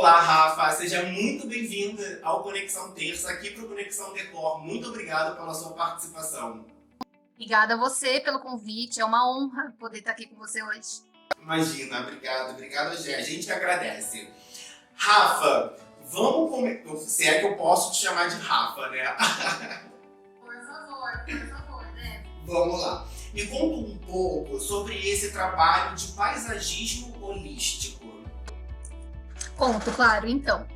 Olá, Rafa, seja muito bem-vinda ao Conexão Terça, aqui para o Conexão Decor. Muito obrigado pela sua participação. Obrigada a você pelo convite, é uma honra poder estar aqui com você hoje. Imagina, obrigado, Gé. A gente que agradece. Rafa, vamos começar. Se é que eu posso te chamar de Rafa, né? Por favor, né? Vamos lá. Me conta um pouco sobre esse trabalho de paisagismo holístico. Conto, claro, então.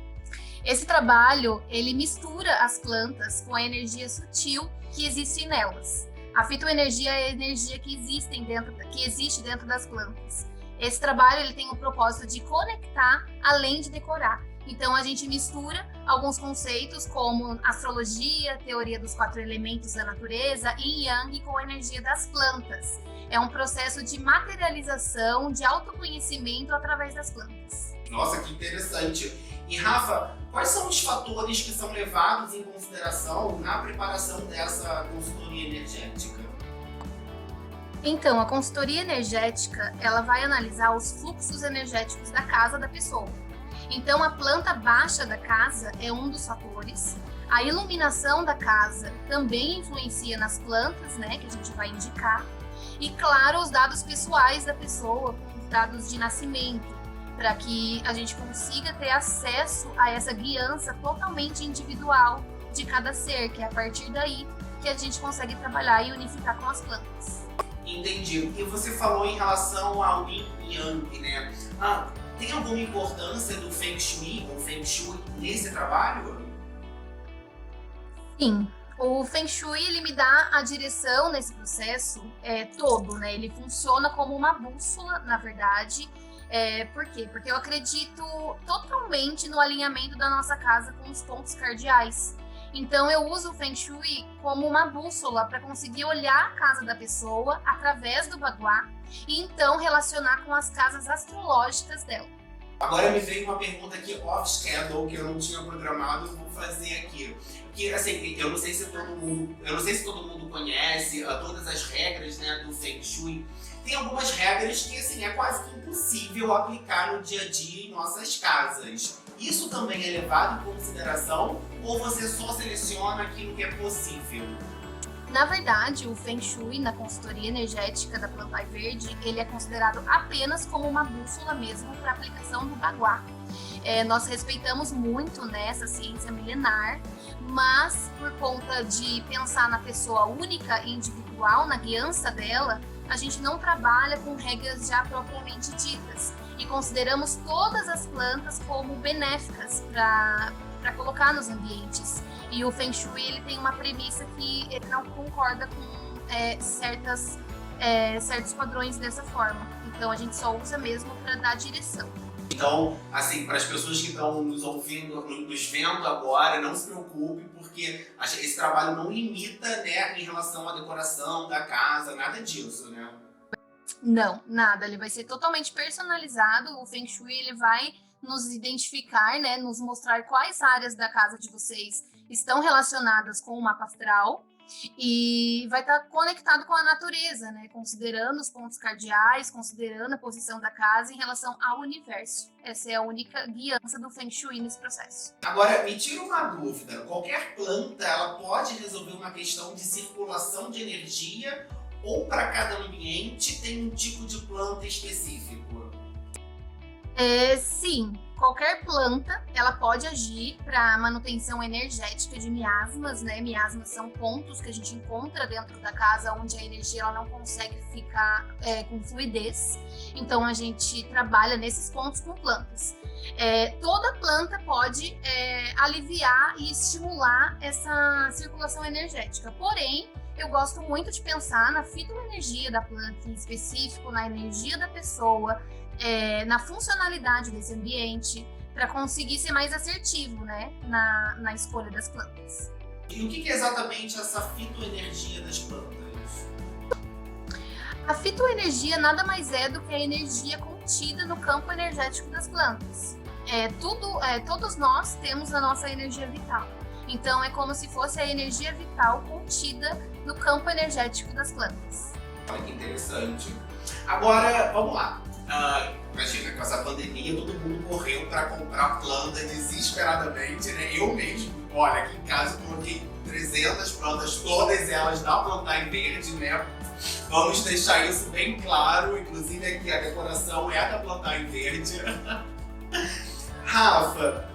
Esse trabalho, ele mistura as plantas com a energia sutil que existe nelas. A fitoenergia é a energia que existe dentro das plantas. Esse trabalho ele tem o propósito de conectar, além de decorar. Então a gente mistura alguns conceitos como astrologia, teoria dos 4 elementos da natureza, yin e yang com a energia das plantas. É um processo de materialização, de autoconhecimento através das plantas. Nossa, que interessante. E Rafa, quais são os fatores que são levados em consideração na preparação dessa consultoria energética? Então, a consultoria energética, ela vai analisar os fluxos energéticos da casa da pessoa. Então, a planta baixa da casa é um dos fatores. A iluminação da casa também influencia nas plantas, né, que a gente vai indicar. E, claro, os dados pessoais da pessoa, como os dados de nascimento, para que a gente consiga ter acesso a essa guiança totalmente individual de cada ser, que é a partir daí que a gente consegue trabalhar e unificar com as plantas. Entendi. E você falou em relação ao Yin e Yang, né? Tem alguma importância do Feng Shui ou Feng Shui nesse trabalho? Sim. O Feng Shui, ele me dá a direção nesse processo todo, né? Ele funciona como uma bússola, na verdade. Por quê? Porque eu acredito totalmente no alinhamento da nossa casa com os pontos cardeais. Então eu uso o Feng Shui como uma bússola para conseguir olhar a casa da pessoa através do Bagua e então relacionar com as casas astrológicas dela. Agora me veio uma pergunta aqui off-schedule que eu não tinha programado, eu vou fazer aqui. Porque assim, eu não sei se todo mundo conhece todas as regras, né, do Feng Shui. Tem algumas regras que assim, é quase que impossível aplicar no dia a dia em nossas casas. Isso também é levado em consideração ou você só seleciona aquilo que é possível? Na verdade, o Feng Shui na consultoria energética da Plantai Verde, ele é considerado apenas como uma bússola mesmo para aplicação do Bagua. Nós respeitamos muito, né, essa ciência milenar, mas por conta de pensar na pessoa única e individual, na guiança dela, a gente não trabalha com regras já propriamente ditas e consideramos todas as plantas como benéficas para colocar nos ambientes. E o Feng Shui ele tem uma premissa que ele não concorda com certos padrões dessa forma. Então a gente só usa mesmo para dar direção. Então, assim, para as pessoas que estão nos ouvindo, nos vendo agora, não se preocupe, porque esse trabalho não limita, né, em relação à decoração da casa, nada disso, né? Não, nada. Ele vai ser totalmente personalizado. O Feng Shui ele vai nos identificar, né, nos mostrar quais áreas da casa de vocês estão relacionadas com o mapa astral e vai estar conectado com a natureza, né, considerando os pontos cardeais, considerando a posição da casa em relação ao universo. Essa é a única guiança do Feng Shui nesse processo. Agora, me tira uma dúvida. Qualquer planta, ela pode resolver uma questão de circulação de energia ou para cada ambiente tem um tipo de planta específico? Sim, qualquer planta ela pode agir para manutenção energética de miasmas, né? Miasmas são pontos que a gente encontra dentro da casa onde a energia ela não consegue ficar com fluidez. Então a gente trabalha nesses pontos com plantas. Toda planta pode aliviar e estimular essa circulação energética. Porém, eu gosto muito de pensar na fitoenergia da planta em específico, na energia da pessoa, na funcionalidade desse ambiente, para conseguir ser mais assertivo, né, na escolha das plantas. E o que é exatamente essa fitoenergia das plantas? A fitoenergia nada mais é do que a energia contida no campo energético das plantas. Todos nós temos a nossa energia vital. Então é como se fosse a energia vital contida no campo energético das plantas. Olha que interessante. Agora, vamos lá. Imagina, com essa pandemia, todo mundo correu para comprar planta desesperadamente, né? Eu mesmo, olha, aqui em casa eu coloquei 300 plantas, todas elas da Plantar Verde, né? Vamos deixar isso bem claro, inclusive aqui a decoração é da Plantar Verde. Rafa,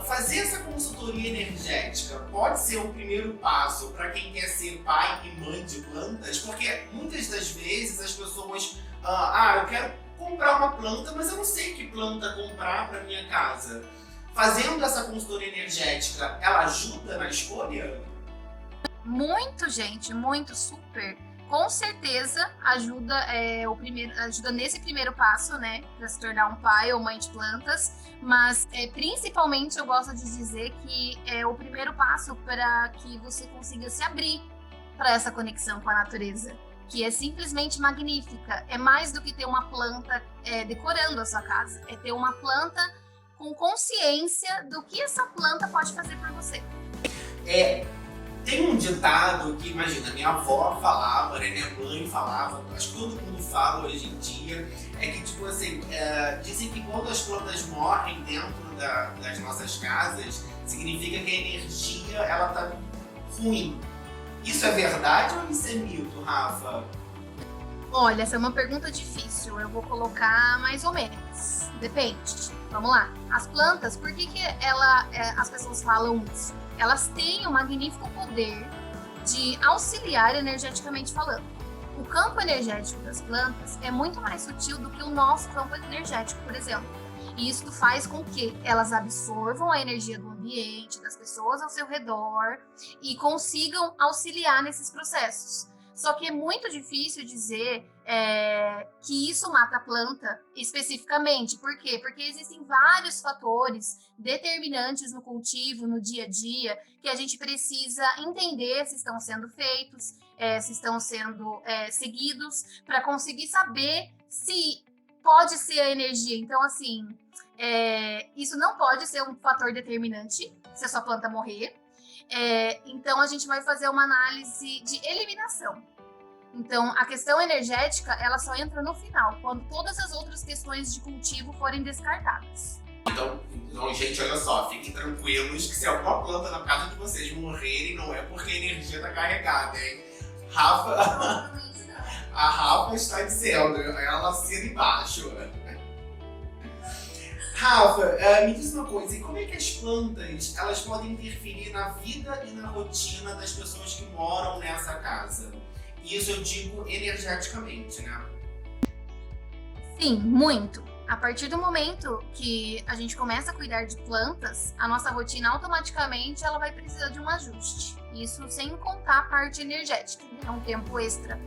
fazer essa consultoria energética pode ser o primeiro passo para quem quer ser pai e mãe de plantas? Porque muitas das vezes as pessoas, eu quero comprar uma planta, mas eu não sei que planta comprar para minha casa. Fazendo essa consultoria energética, ela ajuda na escolha? Muito, gente, muito, super. Com certeza ajuda, ajuda nesse primeiro passo, né, para se tornar um pai ou mãe de plantas, mas principalmente eu gosto de dizer que é o primeiro passo para que você consiga se abrir para essa conexão com a natureza, que é simplesmente magnífica. É mais do que ter uma planta decorando a sua casa, é ter uma planta com consciência do que essa planta pode fazer por você. Tem um ditado que, imagina, minha avó falava, né, minha mãe falava, acho que todo mundo fala hoje em dia, é que, tipo assim, dizem que quando as plantas morrem dentro das nossas casas, significa que a energia, ela tá ruim. Isso é verdade ou isso é mito, Rafa? Olha, essa é uma pergunta difícil, eu vou colocar mais ou menos, depende. Vamos lá. As plantas, por que as pessoas falam isso? Elas têm o magnífico poder de auxiliar energeticamente falando. O campo energético das plantas é muito mais sutil do que o nosso campo energético, por exemplo. E isso faz com que elas absorvam a energia do ambiente, das pessoas ao seu redor e consigam auxiliar nesses processos. Só que é muito difícil dizer que isso mata a planta especificamente. Por quê? Porque existem vários fatores determinantes no cultivo, no dia a dia, que a gente precisa entender se estão sendo feitos, se estão sendo seguidos, para conseguir saber se pode ser a energia. Então, assim, isso não pode ser um fator determinante se a sua planta morrer. Então, a gente vai fazer uma análise de eliminação. Então, a questão energética, ela só entra no final, quando todas as outras questões de cultivo forem descartadas. Então, gente, olha só, fiquem tranquilos que se alguma planta na casa de vocês morrerem, não é porque a energia está carregada, hein? Rafa, a Rafa está dizendo, ela assina embaixo. Rafa, me diz uma coisa, e como é que as plantas, elas podem interferir na vida e na rotina das pessoas que moram nessa casa? Isso eu digo energeticamente, né? Sim, muito. A partir do momento que a gente começa a cuidar de plantas, a nossa rotina automaticamente ela vai precisar de um ajuste. Isso sem contar a parte energética, né? É um tempo extra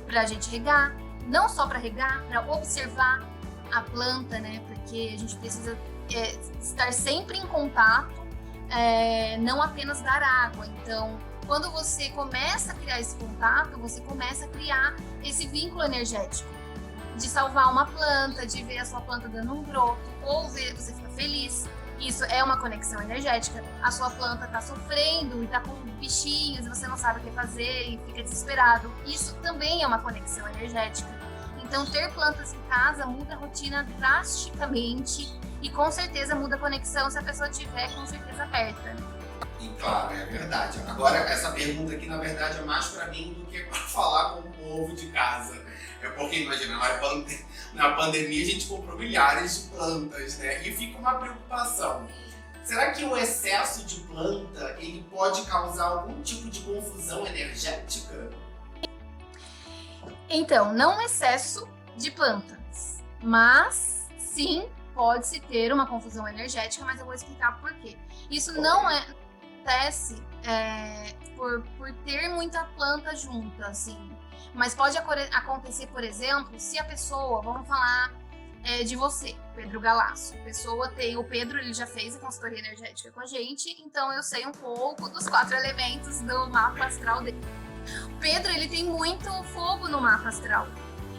para a gente regar, não só para regar, para observar a planta, né? Porque a gente precisa estar sempre em contato, não apenas dar água. Então, quando você começa a criar esse contato, você começa a criar esse vínculo energético de salvar uma planta, de ver a sua planta dando um broto, ou ver você fica feliz. Isso é uma conexão energética. A sua planta está sofrendo e está com bichinhos, e você não sabe o que fazer e fica desesperado. Isso também é uma conexão energética. Então, ter plantas em casa muda a rotina drasticamente e com certeza muda a conexão se a pessoa tiver com certeza perto. E claro, é verdade. Agora, essa pergunta aqui, na verdade, é mais para mim do que para falar com o povo de casa. É porque, imagina, na pandemia a gente comprou milhares de plantas, né? E fica uma preocupação. Será que o excesso de planta, ele pode causar algum tipo de confusão energética? Então, não excesso de plantas, mas sim pode-se ter uma confusão energética, mas eu vou explicar por quê. Isso não acontece por ter muita planta junta, assim. Mas pode acontecer, por exemplo, se a pessoa, vamos falar de você, Pedro Galasso. O Pedro ele já fez a consultoria energética com a gente, então eu sei um pouco dos 4 elementos do mapa astral dele. O Pedro ele tem muito fogo no mapa astral.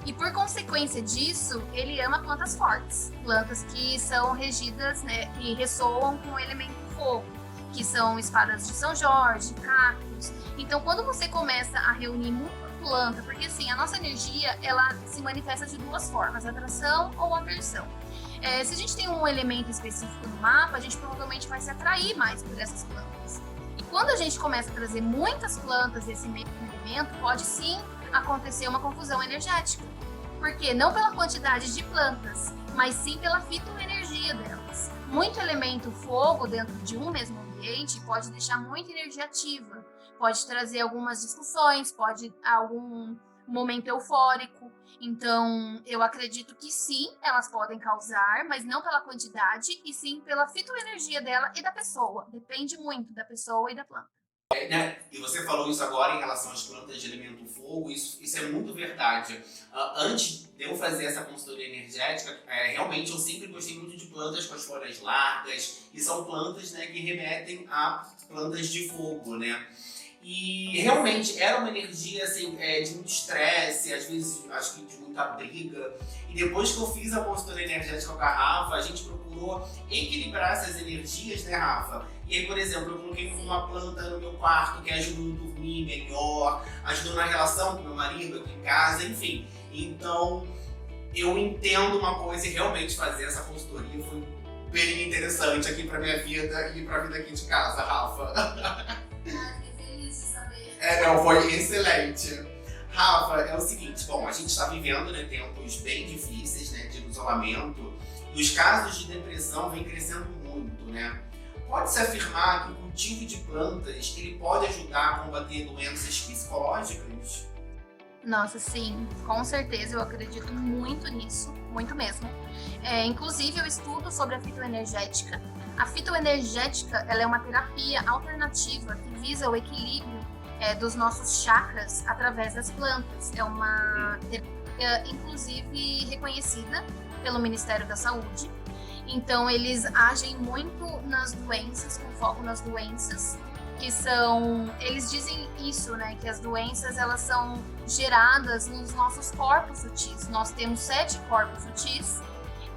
E por consequência disso, ele ama plantas fortes. Plantas que são regidas, né, que ressoam com o elemento fogo, que são espadas de São Jorge, cactos. Então, quando você começa a reunir muito planta, porque assim, a nossa energia, ela se manifesta de duas formas, atração ou aversão. Se a gente tem um elemento específico no mapa, a gente provavelmente vai se atrair mais por essas plantas. E quando a gente começa a trazer muitas plantas desse mesmo elemento, pode sim acontecer uma confusão energética. Porque não pela quantidade de plantas, mas sim pela fitoenergia delas. Muito elemento fogo dentro de um mesmo ambiente pode deixar muita energia ativa, pode trazer algumas discussões, pode algum momento eufórico. Então, eu acredito que sim, elas podem causar, mas não pela quantidade, e sim pela fitoenergia dela e da pessoa. Depende muito da pessoa e da planta. Né? E você falou isso agora em relação às plantas de elemento fogo, isso é muito verdade. Antes de eu fazer essa consultoria energética, realmente eu sempre gostei muito de plantas com as folhas largas, e são plantas, né, que remetem a plantas de fogo, né? E realmente era uma energia assim, de muito estresse, às vezes acho que de muita briga. E depois que eu fiz a consultoria energética com a Rafa, a gente procurou equilibrar essas energias, né, Rafa? E aí, por exemplo, eu coloquei uma planta no meu quarto que ajudou a dormir melhor, ajudou na relação com meu marido aqui em casa, enfim. Então, eu entendo uma coisa e realmente fazer essa consultoria foi bem interessante aqui pra minha vida e pra vida aqui de casa, Rafa. Não, foi excelente. Rafa, é o seguinte, bom, a gente está vivendo, né, tempos bem difíceis, né, de isolamento, e os casos de depressão vêm crescendo muito, né? Pode-se afirmar que o cultivo de plantas, ele pode ajudar a combater doenças psicológicas? Nossa, sim, com certeza eu acredito muito nisso, muito mesmo. Inclusive eu estudo sobre a fitoenergética. A fitoenergética, ela é uma terapia alternativa que visa o equilíbrio dos nossos chakras através das plantas. É uma terapia, inclusive, reconhecida pelo Ministério da Saúde. Então, eles agem muito nas doenças, com foco nas doenças, que são... Eles dizem isso, né? Que as doenças, elas são geradas nos nossos corpos sutis. Nós temos 7 corpos sutis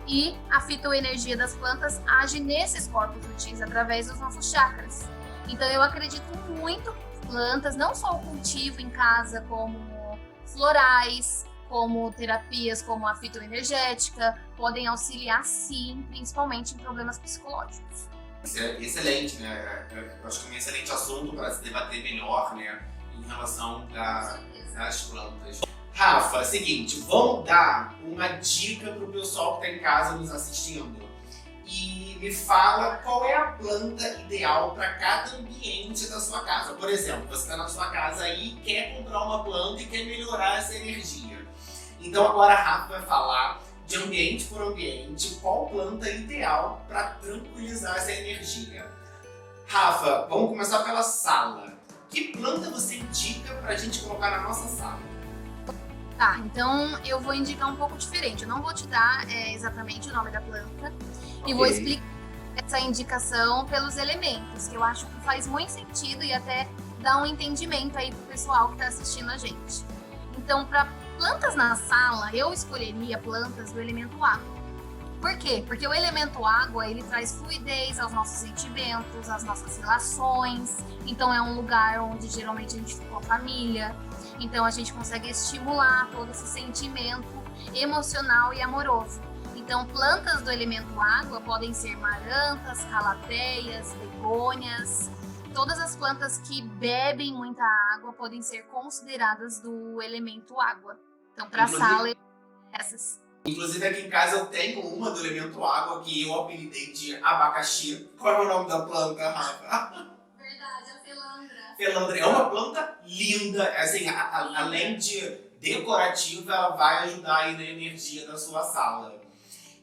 e a fitoenergia das plantas age nesses corpos sutis, através dos nossos chakras. Então, eu acredito muito plantas, não só o cultivo em casa, como florais, como terapias como a fitoenergética, podem auxiliar sim, principalmente em problemas psicológicos. Isso é excelente, né? Eu acho que é um excelente assunto para se debater melhor, né, em relação às plantas. Rafa, seguinte, vamos dar uma dica para o pessoal que está em casa nos assistindo. E me fala qual é a planta ideal para cada ambiente da sua casa. Por exemplo, você está na sua casa aí e quer comprar uma planta e quer melhorar essa energia. Então agora a Rafa vai falar de ambiente por ambiente qual planta ideal para tranquilizar essa energia. Rafa, vamos começar pela sala. Que planta você indica para a gente colocar na nossa sala? Tá, então eu vou indicar um pouco diferente. Eu não vou te dar exatamente o nome da planta. E vou explicar essa indicação pelos elementos, que eu acho que faz muito sentido e até dá um entendimento aí pro pessoal que está assistindo a gente. Então, para plantas na sala, eu escolheria plantas do elemento água. Por quê? Porque o elemento água, ele traz fluidez aos nossos sentimentos, às nossas relações. Então, é um lugar onde geralmente a gente fica com a família. Então, a gente consegue estimular todo esse sentimento emocional e amoroso. Então, plantas do elemento água podem ser marantas, calateias, begônias. Todas as plantas que bebem muita água podem ser consideradas do elemento água. Então, para a sala, essas. Inclusive, aqui em casa eu tenho uma do elemento água que eu apelidei de abacaxi. Qual é o nome da planta, Rafa? Verdade, a felandra. Felandra é uma planta linda. Assim, além de decorativa, ela vai ajudar aí na energia da sua sala.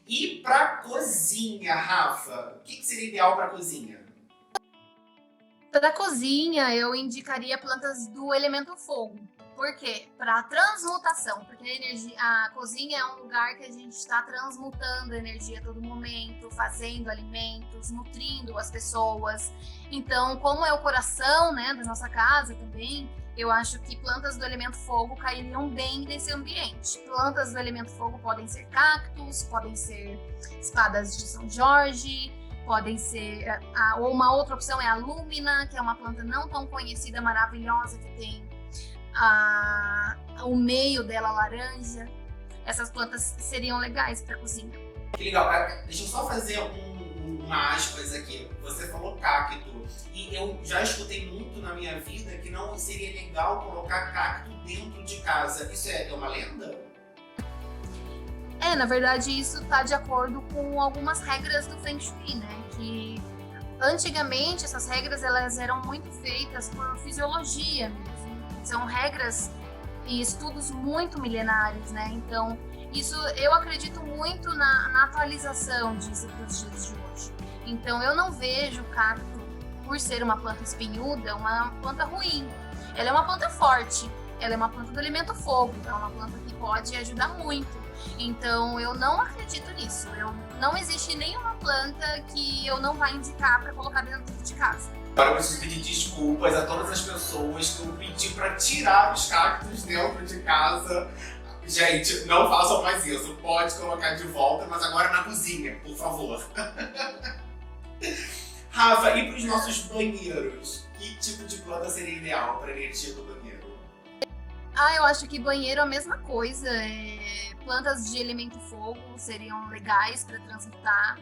E para cozinha, Rafa, o que seria ideal para cozinha? Para cozinha, eu indicaria plantas do elemento fogo. Por quê? Para transmutação, porque a cozinha é um lugar que a gente está transmutando energia a todo momento, fazendo alimentos, nutrindo as pessoas. Então, como é o coração, né, da nossa casa também, eu acho que plantas do elemento fogo cairiam bem nesse ambiente. Plantas do elemento fogo podem ser cactos, podem ser espadas de São Jorge, podem ser... Ou uma outra opção é a lúmina, que é uma planta não tão conhecida, maravilhosa, que tem o meio dela laranja. Essas plantas seriam legais para cozinha. Que legal. Deixa eu só fazer uma aspas aqui. Você falou cacto. E eu já escutei muito na minha vida que não seria legal colocar cacto dentro de casa. Isso é uma lenda? Na verdade, isso está de acordo com algumas regras do Feng Shui, né? Que antigamente essas regras elas eram muito feitas por fisiologia mesmo. São regras e estudos muito milenares, né? Então, isso eu acredito muito na atualização disso para os dias de hoje. Então, eu não vejo o cacto, por ser uma planta espinhuda, uma planta ruim. Ela é uma planta forte, ela é uma planta do elemento fogo, é uma planta que pode ajudar muito. Então, eu não acredito nisso. Não existe nenhuma planta que eu não vá indicar para colocar dentro de casa. Agora eu preciso pedir desculpas a todas as pessoas que eu pedi para tirar os cactos dentro de casa. Gente, não façam mais isso. Pode colocar de volta, mas agora na cozinha, por favor. Rafa, e para os nossos banheiros? Que tipo de planta seria ideal para energia do banheiro? Eu acho que banheiro é a mesma coisa. Plantas de elemento fogo seriam legais para transitar,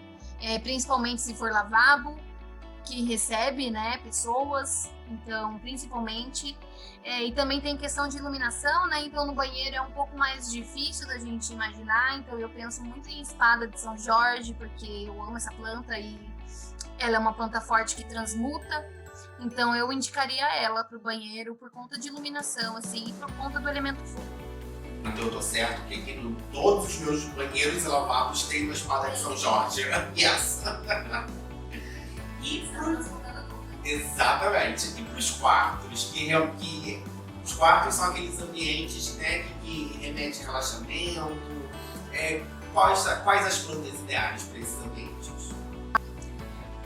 principalmente se for lavabo, que recebe, né, pessoas, então, principalmente. E também tem questão de iluminação, né, então no banheiro é um pouco mais difícil da gente imaginar, então eu penso muito em espada de São Jorge, porque eu amo essa planta e ela é uma planta forte que transmuta, então eu indicaria ela para o banheiro por conta de iluminação, assim, e por conta do elemento fogo. Então eu tô certo que aqui em todos os meus banheiros e lavabos tem uma espada de São Jorge. Yes! Exatamente. E para os quartos, que os quartos são aqueles ambientes, né, que remetem a relaxamento. Quais as plantas ideais para esses ambientes?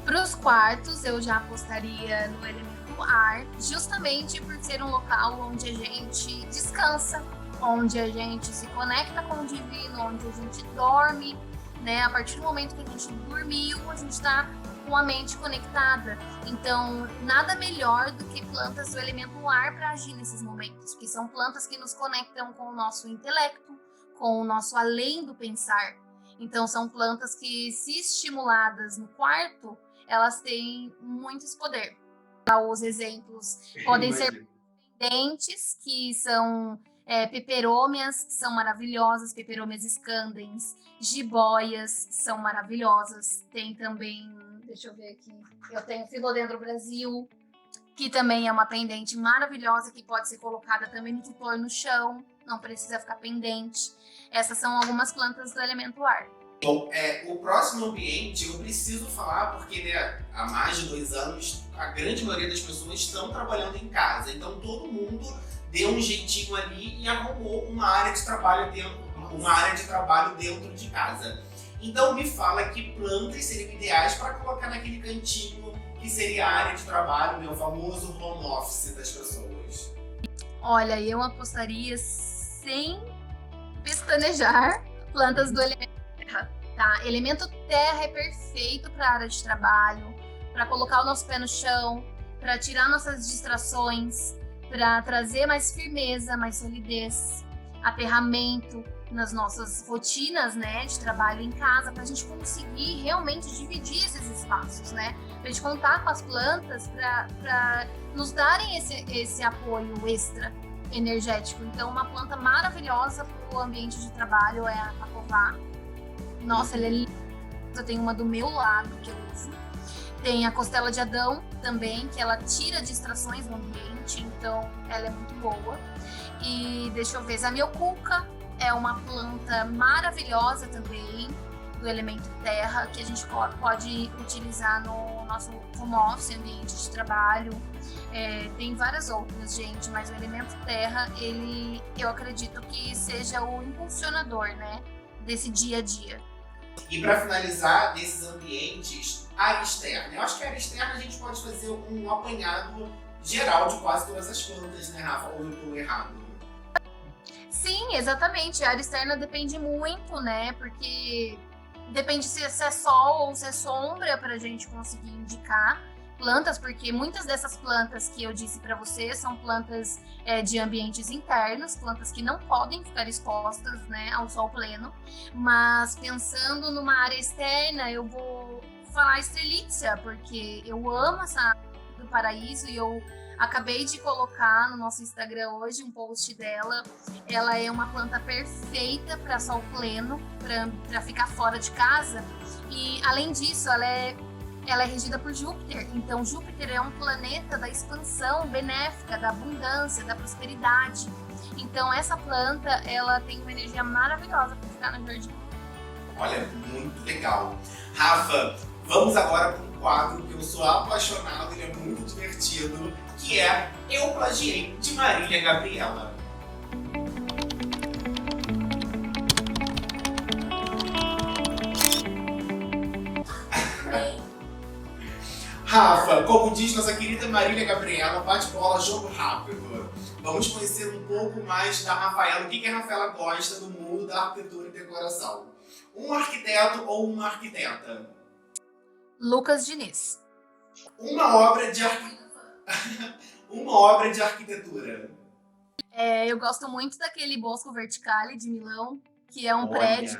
Para os quartos, eu já apostaria no elemento ar, justamente por ser um local onde a gente descansa, onde a gente se conecta com o divino, onde a gente dorme, né? A partir do momento que a gente dormiu, a gente está com a mente conectada. Então, nada melhor do que plantas do elemento ar para agir nesses momentos, que são plantas que nos conectam com o nosso intelecto, com o nosso além do pensar. Então, são plantas que, se estimuladas no quarto, elas têm muitos poder. Os exemplos podem ser pendentes, que são peperômias, são maravilhosas, peperômias scandens, jiboias, são maravilhosas. Tem também, deixa eu ver aqui, eu tenho Philodendron Brasil, que também é uma pendente maravilhosa, que pode ser colocada também no tutor no chão, não precisa ficar pendente. Essas são algumas plantas do elemento ar. Bom, o próximo ambiente eu preciso falar porque, né, há mais de 2 anos a grande maioria das pessoas estão trabalhando em casa, então todo mundo deu um jeitinho ali e arrumou uma área de trabalho dentro de casa. Então me fala que plantas seriam ideais para colocar naquele cantinho que seria a área de trabalho, né, o famoso home office das pessoas. Olha, eu apostaria sem pestanejar plantas do elemento terra, tá? Elemento terra é perfeito para a área de trabalho, para colocar o nosso pé no chão, para tirar nossas distrações, para trazer mais firmeza, mais solidez, aterramento nas nossas rotinas, né, de trabalho em casa, para a gente conseguir realmente dividir esses espaços, né? Para a gente contar com as plantas para nos darem esse apoio extra energético. Então, uma planta maravilhosa para o ambiente de trabalho é a Pacová. Nossa, ela é linda. Eu tenho uma do meu lado que eu uso. Tem a Costela de Adão também, que ela tira distrações no ambiente, então ela é muito boa. E deixa eu ver, Zamioculca é uma planta maravilhosa também, do elemento terra, que a gente pode utilizar no nosso home office, ambiente de trabalho. Tem várias outras, gente, mas o elemento terra, eu acredito que seja o impulsionador, né, desse dia a dia. E para finalizar, desses ambientes, área externa. Eu acho que a área externa a gente pode fazer um apanhado geral de quase todas as plantas, né, Rafa? Ou eu estou errado? Sim, exatamente. A área externa depende muito, né? Porque depende se é sol ou se é sombra para a gente conseguir indicar. plantas, porque muitas dessas plantas que eu disse para você são plantas de ambientes internos, plantas que não podem ficar expostas, né, ao sol pleno. Mas pensando numa área externa, eu vou falar Strelitzia, porque eu amo essa área do paraíso e eu acabei de colocar no nosso Instagram hoje um post dela. Ela é uma planta perfeita para sol pleno, para ficar fora de casa. E além disso, ela é regida por Júpiter. Então, Júpiter é um planeta da expansão benéfica, da abundância, da prosperidade. Então, essa planta, ela tem uma energia maravilhosa para ficar no jardim. Olha, muito legal. Rafa, vamos agora para um quadro que eu sou apaixonado, ele é muito divertido, que é Eu Plagiei, de Marília Gabriela. Rafa, como diz nossa querida Marília Gabriela, bate-bola, jogo rápido. Vamos conhecer um pouco mais da Rafaela, o que a Rafaela gosta do mundo da arquitetura e decoração. Um arquiteto ou uma arquiteta? Lucas Diniz. Uma obra de uma obra de arquitetura. Eu gosto muito daquele Bosco Verticale de Milão, que é um prédio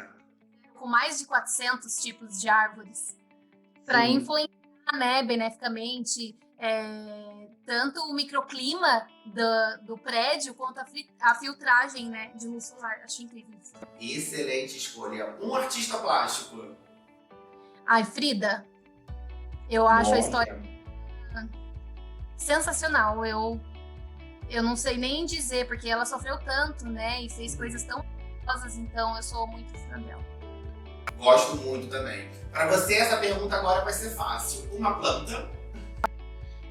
com mais de 400 tipos de árvores, para influenciar, né, beneficamente tanto o microclima do prédio quanto a filtragem, né, de luz solar. Achei incrível isso. Excelente escolha. Um artista plástico. Ai, Frida. Eu acho a história sensacional. Eu não sei nem dizer, porque ela sofreu tanto, né, e fez coisas tão famosas, então eu sou muito fã dela. Gosto muito também. Para você, essa pergunta agora vai ser fácil. Uma planta?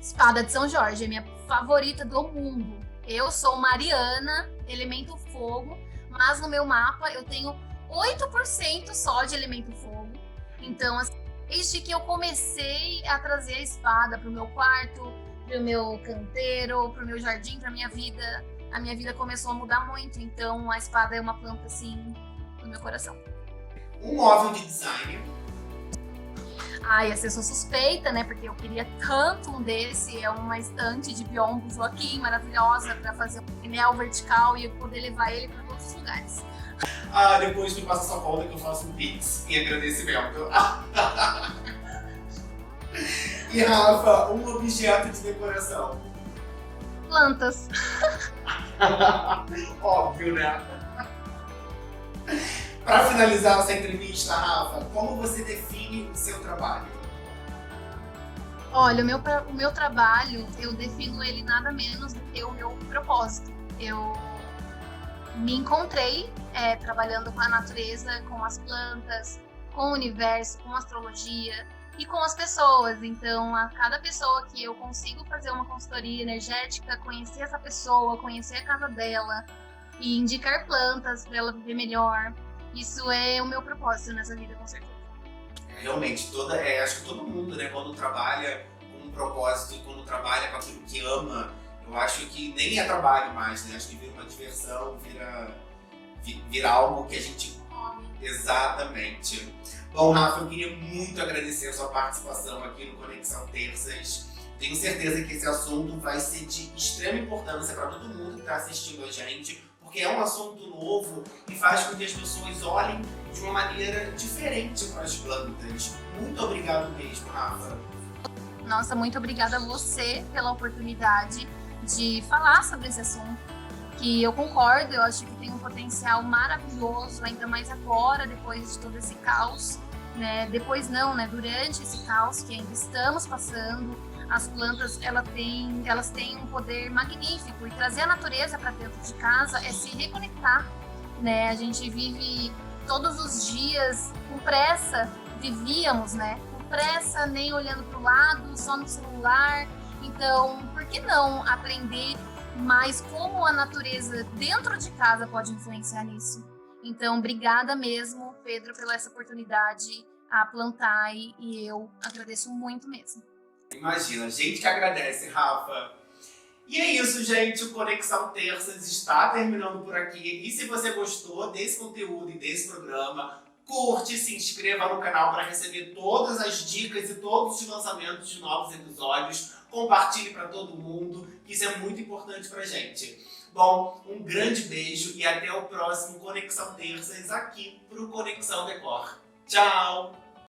Espada de São Jorge, é minha favorita do mundo. Eu sou Mariana, elemento fogo, mas no meu mapa eu tenho 8% só de elemento fogo. Então, assim, desde que eu comecei a trazer a espada para o meu quarto, para o meu canteiro, para o meu jardim, para minha vida, a minha vida começou a mudar muito. Então, a espada é uma planta, assim, no meu coração. Um móvel de design? Ai, essa eu sou suspeita, né? Porque eu queria tanto um desse. É uma estante de biombo Joaquim, maravilhosa, para fazer um painel vertical e eu poder levar ele para todos os lugares. Depois me passa sua conta que eu faço um pix em agradecimento. E Rafa, um objeto de decoração? Plantas. Óbvio, né? Para finalizar essa entrevista, Rafa, como você define o seu trabalho? Olha, o meu trabalho, eu defino ele nada menos do que o meu propósito. Eu me encontrei trabalhando com a natureza, com as plantas, com o universo, com a astrologia e com as pessoas. Então, a cada pessoa que eu consigo fazer uma consultoria energética, conhecer essa pessoa, conhecer a casa dela e indicar plantas para ela viver melhor, isso é o meu propósito nessa vida, com certeza. Realmente, acho que todo mundo, né, quando trabalha com um propósito e quando trabalha com aquilo que ama, eu acho que nem é trabalho mais, né? Acho que vira uma diversão, vira algo que a gente... Exatamente. Bom, Rafa, eu queria muito agradecer a sua participação aqui no Conexão Terças. Tenho certeza que esse assunto vai ser de extrema importância para todo mundo que está assistindo a gente, porque é um assunto novo e faz com que as pessoas olhem de uma maneira diferente para as plantas. Muito obrigado mesmo, Rafa. Nossa, muito obrigada a você pela oportunidade de falar sobre esse assunto, que eu concordo, eu acho que tem um potencial maravilhoso, ainda mais agora, depois de todo esse caos, né? Depois não, né? Durante esse caos que ainda estamos passando, as plantas elas têm um poder magnífico, e trazer a natureza para dentro de casa é se reconectar, né? A gente vive todos os dias com pressa, vivíamos, né? Com pressa, nem olhando para o lado, só no celular. Então, por que não aprender mais como a natureza dentro de casa pode influenciar nisso? Então, obrigada mesmo, Pedro, pela essa oportunidade a plantar, e eu agradeço muito mesmo. Imagina, a gente que agradece, Rafa. E é isso, gente. O Conexão Terças está terminando por aqui. E se você gostou desse conteúdo e desse programa, curte, se inscreva no canal para receber todas as dicas e todos os lançamentos de novos episódios. Compartilhe para todo mundo, que isso é muito importante pra gente. Bom, um grande beijo e até o próximo Conexão Terças aqui pro Conexão Decor. Tchau!